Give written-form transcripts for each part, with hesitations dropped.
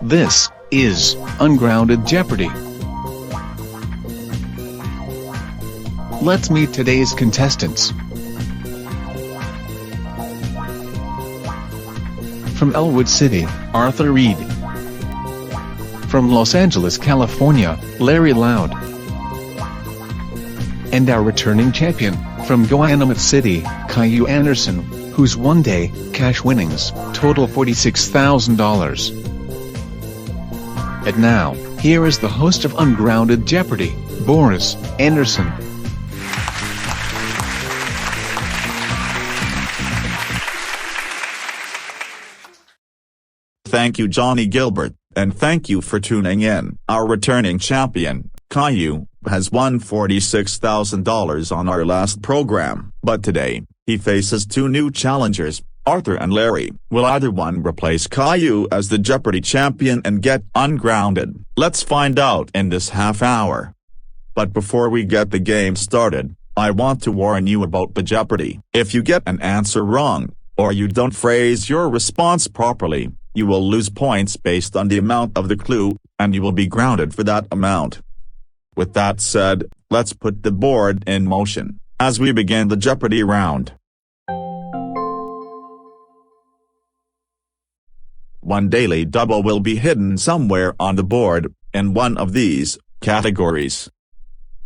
This is Ungrounded Jeopardy! Let's meet today's contestants. From Elwood City, Arthur Reed. From Los Angeles, California, Larry Loud. And our returning champion, from Guayana City, Caillou Anderson, whose one-day cash winnings total $46,000. And now, here is the host of Ungrounded Jeopardy, Boris Anderson. Thank you, Johnny Gilbert, and thank you for tuning in. Our returning champion, Caillou, has won $46,000 on our last program, but today, he faces two new challengers, Arthur and Larry. Will either one replace Caillou as the Jeopardy champion and get ungrounded? Let's find out in this half hour. But before we get the game started, I want to warn you about the Jeopardy. If you get an answer wrong, or you don't phrase your response properly, you will lose points based on the amount of the clue, and you will be grounded for that amount. With that said, let's put the board in motion, as we begin the Jeopardy round. One daily double will be hidden somewhere on the board, in one of these categories.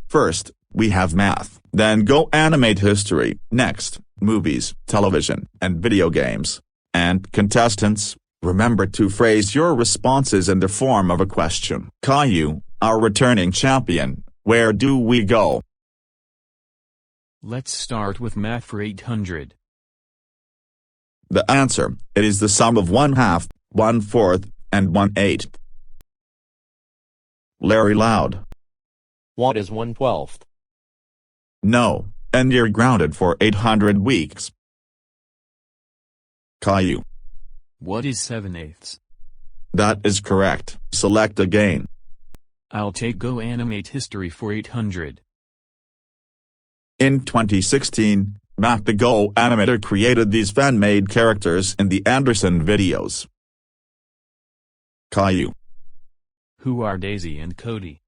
First, we have math, then go animate history, next, movies, television, and video games. And contestants, remember to phrase your responses in the form of a question. Caillou, our returning champion, where do we go? Let's start with math for 800. The answer, it is the sum of 1/2, 1/4, and 1/8. Larry Loud. What is 1/12? No, and you're grounded for 800 weeks. Caillou. What is 7/8? That is correct. Select again. I'll take Go Animate History for 800. In 2016, Matt the Go animator created these fan-made characters in the Anderson videos. Caillou. Who are Daisy and Cody?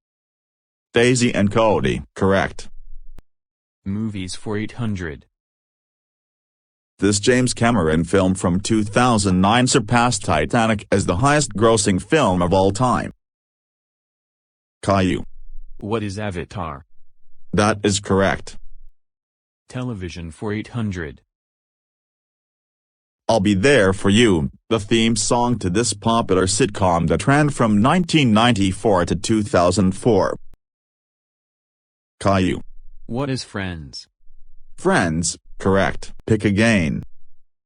Daisy and Cody, correct. Movies for 800. This James Cameron film from 2009 surpassed Titanic as the highest-grossing film of all time. Caillou. What is Avatar? That is correct. Television for 800. I'll Be There For You, the theme song to this popular sitcom that ran from 1994 to 2004. Caillou. What is Friends? Friends, correct. Pick again.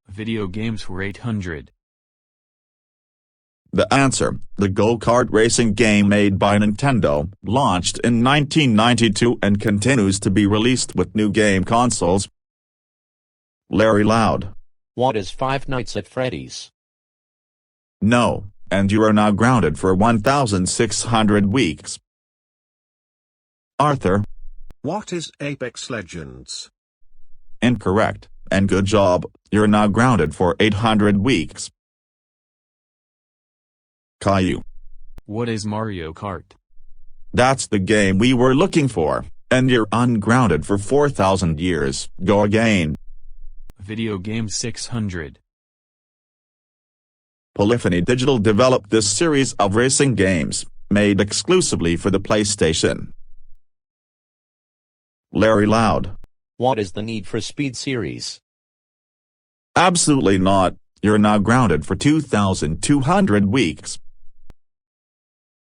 Video games for 800. The answer, the go-kart racing game made by Nintendo, launched in 1992 and continues to be released with new game consoles. Larry Loud. What is Five Nights at Freddy's? No, and you are now grounded for 1,600 weeks. Arthur. What is Apex Legends? Incorrect, and good job, you're now grounded for 800 weeks. Caillou. What is Mario Kart? That's the game we were looking for, and you're ungrounded for 4,000 years. Go again. Video games 600. Polyphony Digital developed this series of racing games, made exclusively for the PlayStation. Larry Loud. What is the Need for Speed series? Absolutely not, you're now grounded for 2,200 weeks.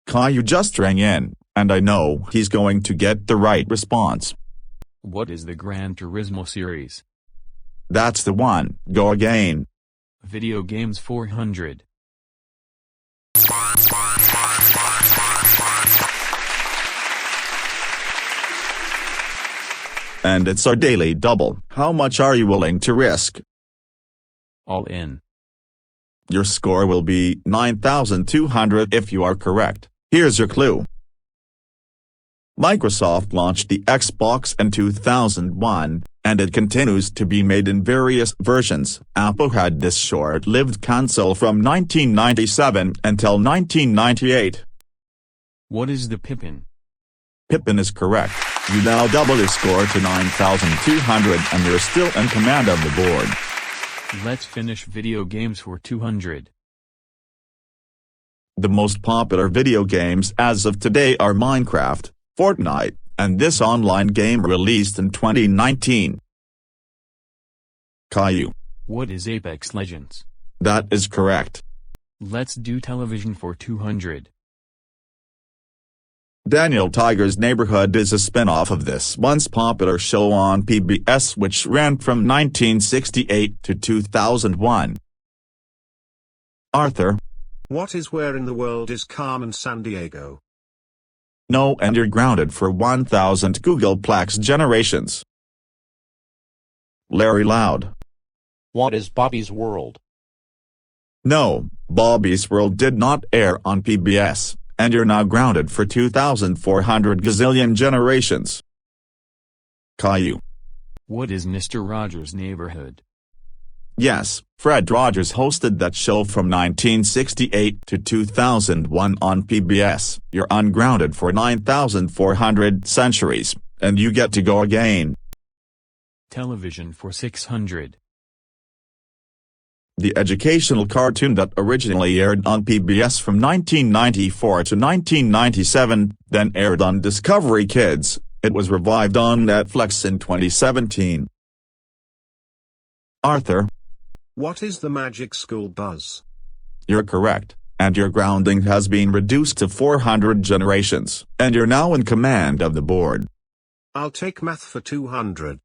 Caillou just rang in, and I know he's going to get the right response. What is the Gran Turismo series? That's the one. Go again. Video games 400. And it's our daily double. How much are you willing to risk? All in. Your score will be 9,200 if you are correct. Here's your clue. Microsoft launched the Xbox in 2001, and it continues to be made in various versions. Apple had this short-lived console from 1997 until 1998. What is the Pippin? Pippin is correct. You now double your score to 9,200 and you're still in command of the board. Let's finish video games for 200. The most popular video games as of today are Minecraft, Fortnite, and this online game released in 2019. Caillou. What is Apex Legends? That is correct. Let's do television for 200. Daniel Tiger's Neighborhood is a spin-off of this once popular show on PBS which ran from 1968 to 2001. Arthur. What is Where in the World is Carmen Sandiego? No, and you're grounded for 1,000 Googleplex generations. Larry Loud. What is Bobby's World? No, Bobby's World did not air on PBS, and you're now grounded for 2,400 gazillion generations. Caillou. What is Mr. Rogers' Neighborhood? Yes, Fred Rogers hosted that show from 1968 to 2001 on PBS. You're ungrounded for 9,400 centuries, and you get to go again. Television for 600. The educational cartoon that originally aired on PBS from 1994 to 1997, then aired on Discovery Kids. It was revived on Netflix in 2017. Arthur. What is the Magic School Buzz? You're correct, and your grounding has been reduced to 400 generations, and you're now in command of the board. I'll take math for 200.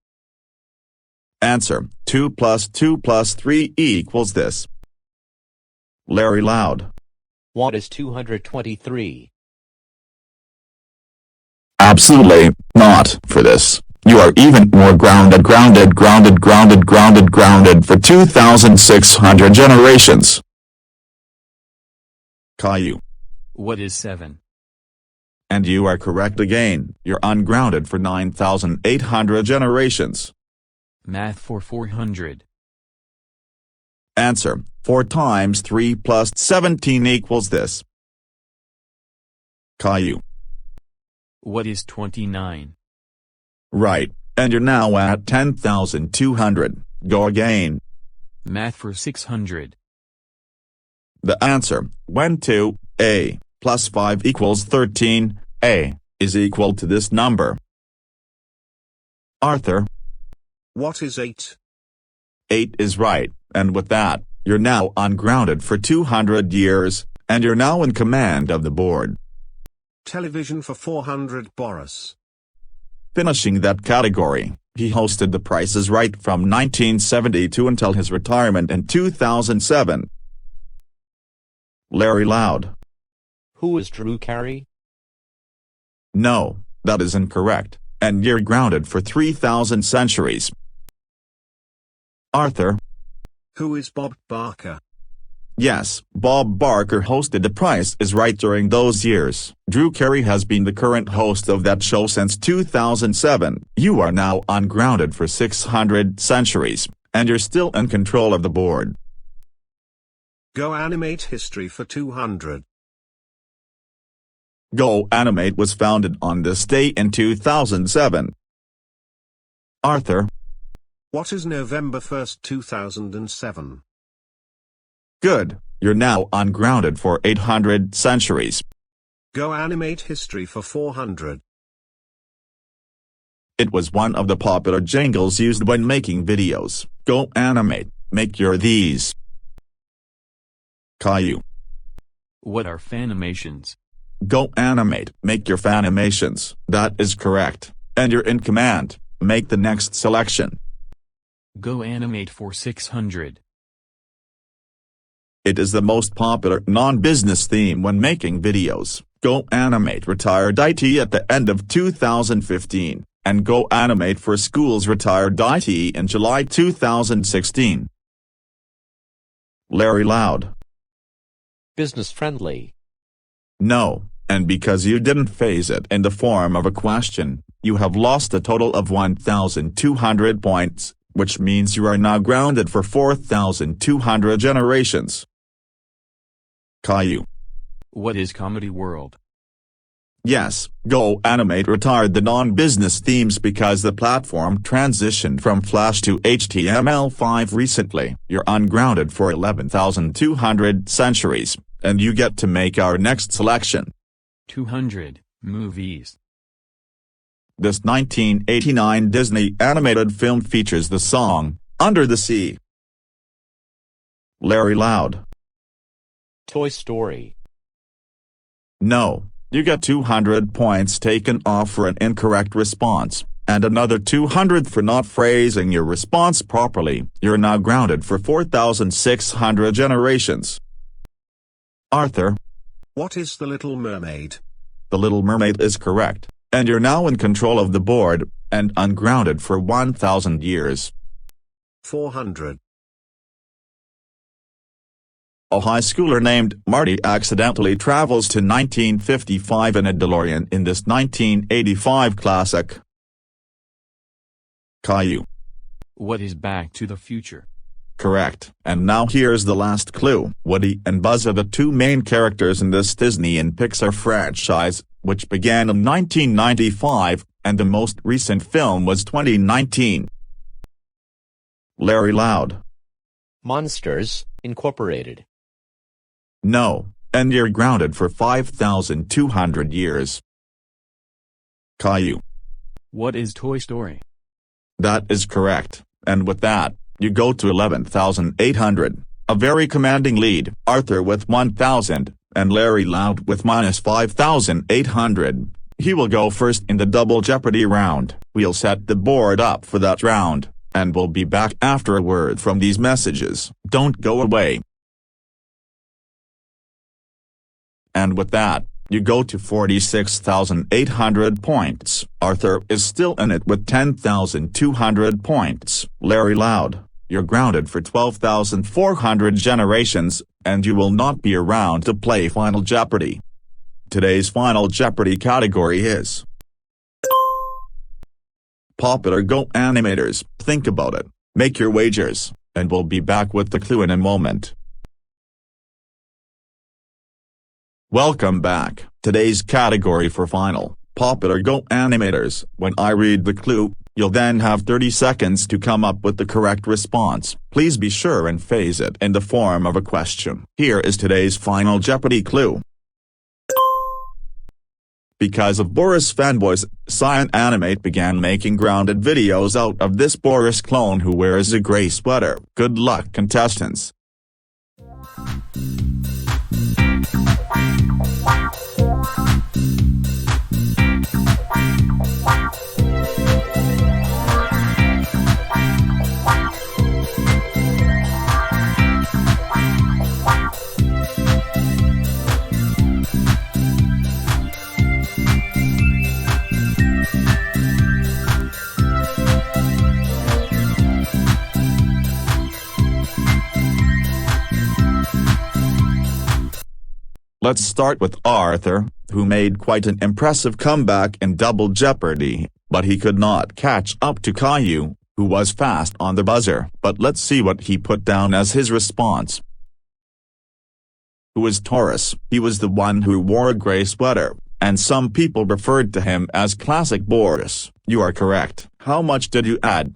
Answer: 2 plus 2 plus 3 equals this. Larry Loud. What is 223? Absolutely not for this. You are even more grounded for 2,600 generations. Caillou. What is 7? And you are correct again. You're ungrounded for 9,800 generations. Math for 400. Answer: 4 times 3 plus 17 equals this. Caillou. What is 29? Right, and you're now at 10,200. Go again. Math for 600. The answer, when 2a plus 5 equals 13a, is equal to this number. Arthur. What is 8? 8 is right, and with that, you're now ungrounded for 200 years, and you're now in command of the board. Television for 400 Boris. Finishing that category, he hosted The Price is Right from 1972 until his retirement in 2007. Larry Loud. Who is Drew Carey? No, that is incorrect, and you're grounded for 3,000 centuries. Arthur. Who is Bob Barker? Yes, Bob Barker hosted The Price is Right during those years. Drew Carey has been the current host of that show since 2007. You are now ungrounded for 600 centuries, and you're still in control of the board. Go Animate History for 200. Go Animate was founded on this day in 2007. Arthur. What is November 1st, 2007? Good, you're now ungrounded for 800 centuries. Go Animate History for 400. It was one of the popular jingles used when making videos. Go Animate, make your these. Caillou. What are Fanimations? Go Animate, make your Fanimations. That is correct, and you're in command. Make the next selection. Go Animate for 600. It is the most popular non-business theme when making videos. Go Animate retired IT at the end of 2015, and Go Animate for Schools retired IT in July 2016. Larry Loud. Business friendly. No, and because you didn't phrase it in the form of a question, you have lost a total of 1,200 points, which means you are now grounded for 4,200 generations. Caillou. What is Comedy World? Yes, Go Animate retired the non-business themes because the platform transitioned from Flash to HTML5 recently. You're ungrounded for 11,200 centuries, and you get to make our next selection. 200 movies. This 1989 Disney animated film features the song, Under the Sea. Larry Loud. Toy Story. No, you get 200 points taken off for an incorrect response, and another 200 for not phrasing your response properly. You're now grounded for 4,600 generations. Arthur. What is The Little Mermaid? The Little Mermaid is correct, and you're now in control of the board, and ungrounded for 1,000 years. 400. A high schooler named Marty accidentally travels to 1955 in a DeLorean in this 1985 classic. Caillou. What is Back to the Future? Correct. And now here's the last clue. Woody and Buzz are the two main characters in this Disney and Pixar franchise, which began in 1995, and the most recent film was 2019. Larry Loud. Monsters, Incorporated. No, and you're grounded for 5,200 years. Caillou. What is Toy Story? That is correct, and with that, you go to 11,800, a very commanding lead. Arthur with 1,000, and Larry Loud with minus 5,800. He will go first in the Double Jeopardy round. We'll set the board up for that round, and we'll be back after a word from these messages. Don't go away. And with that, you go to 46,800 points. Arthur is still in it with 10,200 points. Larry Loud, you're grounded for 12,400 generations, and you will not be around to play Final Jeopardy. Today's Final Jeopardy category is Popular Go Animators. Think about it, make your wagers, and we'll be back with the clue in a moment. Welcome back. Today's category for Final Popular Go Animators. When I read the clue, you'll then have 30 seconds to come up with the correct response. Please be sure and phrase it in the form of a question. Here is today's Final Jeopardy clue. Because of Boris fanboys, Cyan Animate began making grounded videos out of this Boris clone who wears a gray sweater. Good luck, contestants. Let's start with Arthur, who made quite an impressive comeback in Double Jeopardy, but he could not catch up to Caillou, who was fast on the buzzer. But let's see what he put down as his response. Who is Taurus? He was the one who wore a gray sweater, and some people referred to him as Classic Boris. You are correct. How much did you add?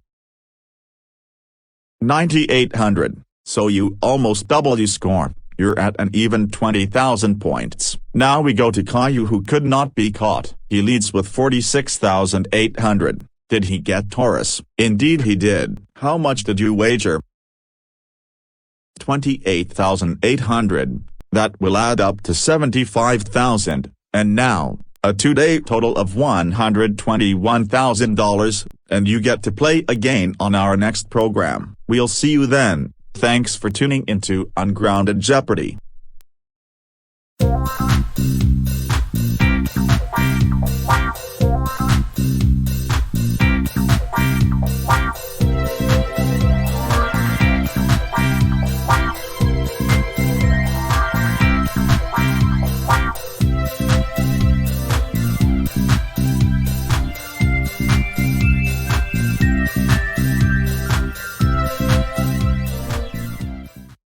9,800. So you almost doubled your score. You're at an even 20,000 points. Now we go to Caillou, who could not be caught. He leads with 46,800. Did he get Taurus? Indeed he did. How much did you wager? 28,800. That will add up to 75,000. And now, a two-day total of $121,000, and you get to play again on our next program. We'll see you then. Thanks for tuning into Ungrounded Jeopardy!